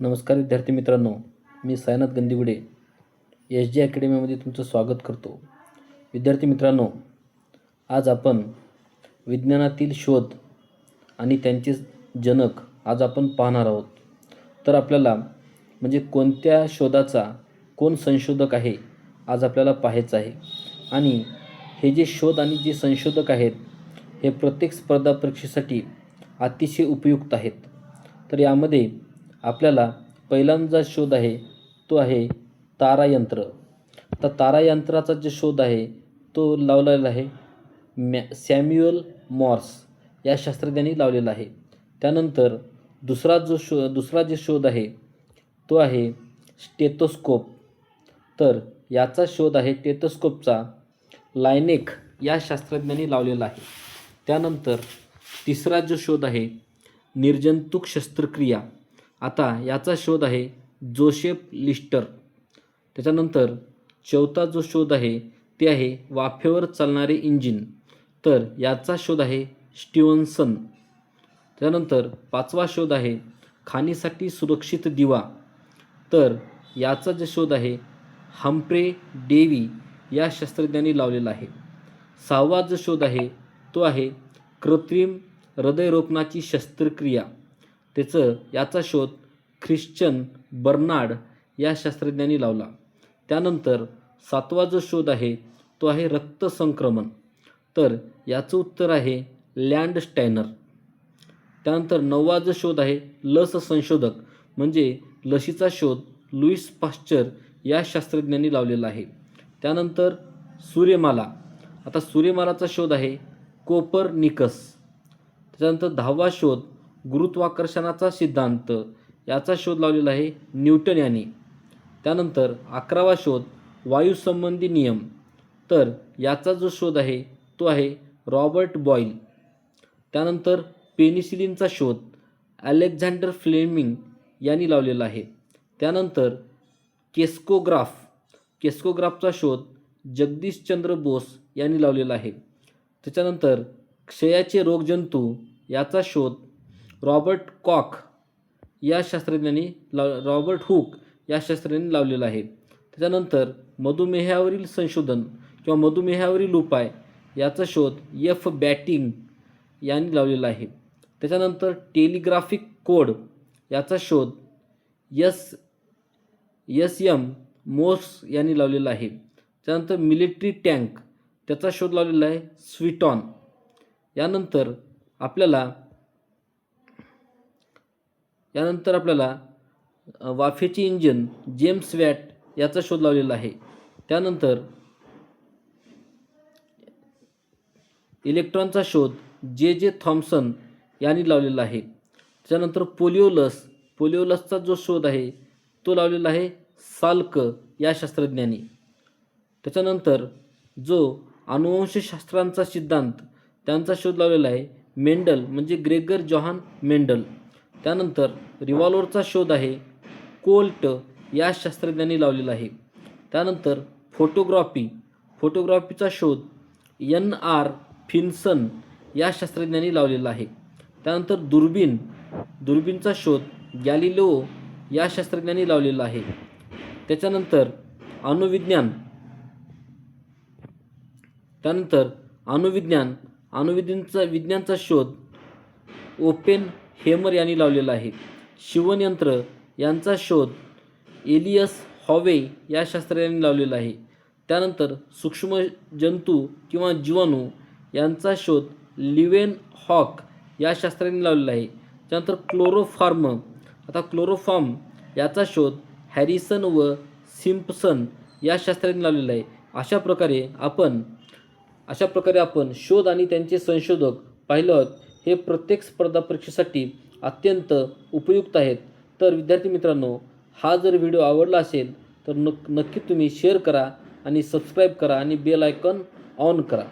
नमस्कार विद्यार्थी मित्रांनो, मी सायनाथ गंदिगुडे एस जी अकॅडमीमध्ये तुमचं स्वागत करतो. विद्यार्थी मित्रांनो, आज आपण विज्ञानातील शोध आणि त्यांचे जनक आज आपण पाहणार आहोत. तर आपल्याला म्हणजे कोणत्या शोधाचा कोण संशोधक आहे आज आपल्याला पाहायचं आहे. आणि हे जे शोध आणि जे संशोधक आहेत हे प्रत्येक स्पर्धा परीक्षेसाठी अतिशय उपयुक्त आहेत. तर यामध्ये आपल्याला पहिल्यांदा शोध आहे तो आहे तारायंत्र. तर तारायंत्राचा जो शोध आहे तो लावलेला आहे सॅम्युअल मॉर्स या शास्त्रज्ञांनी लावलेला आहे. त्यानंतर दुसरा जे शोध आहे तो आहे स्टेथोस्कोप. तर याचा शोध आहे स्टेथोस्कोपचा लायनेक या शास्त्रज्ञांनी लावलेला आहे. त्यानंतर तिसरा जो शोध आहे निर्जंतुक शस्त्रक्रिया. आता याचा शोध आहे जोसेफ लिस्टर. त्याच्यानंतर चौथा जो शोध आहे ते आहे वाफेवर चालणारे इंजिन. तर याचा शोध आहे स्टीव्हन्सन. त्यानंतर पाचवा शोध आहे खाणीसाठी सुरक्षित दिवा. तर याचा जो शोध आहे हम्फ्रे डेव्ही या शास्त्रज्ञांनी लावलेला आहे. सहावा जो शोध आहे तो आहे कृत्रिम हृदयरोपणाची शस्त्रक्रिया. याचा शोध ख्रिश्चन बर्नार्ड या शास्त्रज्ञांनी लावला. त्यानंतर सातवा जो शोध आहे तो आहे रक्त संक्रमण. तर याचं उत्तर आहे लँडस्टायनर. त्यानंतर नववा जो शोध आहे लस संशोधक म्हणजे लसीचा शोध लुईस पाश्चर या शास्त्रज्ञांनी लावलेला आहे. त्यानंतर सूर्यमाला. आता सूर्यमालाचा शोध आहे कोपर्निकस. त्याच्यानंतर 10वा शोध गुरुत्वाकर्षणाचा सिद्धांत. याचा शोध लावलेला आहे न्यूटन यांनी. त्यानंतर 11वा शोध वायुसंबंधी नियम. तर याचा जो शोध आहे तो आहे रॉबर्ट बॉईल. त्यानंतर पेनिसिलिनचा शोध अलेक्झांडर फ्लेमिंग यांनी लावलेला आहे. त्यानंतर केस्कोग्राफचा शोध जगदीशचंद्र बोस यांनी लावलेला आहे. त्याच्यानंतर क्षयाचे रोगजंतू याचा शोध रॉबर्ट हुक या शास्त्रज्ञांनी लावलेला आहे. त्याच्यानंतर मधुमेहावरील संशोधन किंवा मधुमेहावरील उपाय याचा शोध एफ बॅटिंग यांनी लावलेला आहे. त्याच्यानंतर टेलिग्राफिक कोड याचा शोध एम मोर्स यांनी लावलेला आहे. त्यानंतर मिलिटरी टँक त्याचा शोध लावलेला आहे स्वीटॉन. यानंतर आपल्याला वाफेचे इंजिन जेम्स वॅट याचा शोध लावलेला आहे. त्यानंतर इलेक्ट्रॉनचा शोध जे थॉम्सन यांनी लावलेला आहे. त्यानंतर पोलिओलसचा जो शोध आहे तो लावलेला आहे साल्क या शास्त्रज्ञांनी. त्याच्यानंतर जो अनुवंशशास्त्रांचा सिद्धांत त्यांचा शोध लावलेला आहे मेंडल म्हणजे ग्रेगर जॉहान मेंडल. त्यानंतर रिव्हॉल्वरचा शोध आहे कोल्ट या शास्त्रज्ञांनी लावलेला आहे. त्यानंतर फोटोग्राफीचा शोध NR फिन्सन या शास्त्रज्ञांनी लावलेला आहे. त्यानंतर दुर्बीणचा शोध गॅलिलिओ या शास्त्रज्ञांनी लावलेला आहे. त्याच्यानंतर विज्ञानचा शोध ओपेनहेमर यांनी लावलेला आहे. शिवणयंत्र यांचा शोध एलियस हॉवे या शास्त्रज्ञांनी लावलेला आहे. त्यानंतर सूक्ष्म जंतू किंवा जीवाणू यांचा शोध लिवेन हॉक या शास्त्रज्ञांनी लावलेला आहे. त्यानंतर क्लोरोफॉर्म याचा शोध हॅरिसन व सिम्पसन या शास्त्रज्ञांनी लावलेला आहे. अशा प्रकारे आपण शोध आणि त्यांचे संशोधक पाहिलं आहोत. हे प्रत्येक स्पर्धा परीक्षेसाठी अत्यंत उपयुक्त आहेत. तर विद्यार्थी मित्रांनो, हा जर व्हिडिओ आवडला असेल तर नक्की तुम्ही शेअर करा आणि सबस्क्राईब करा आणि बेल आयकॉन ऑन करा.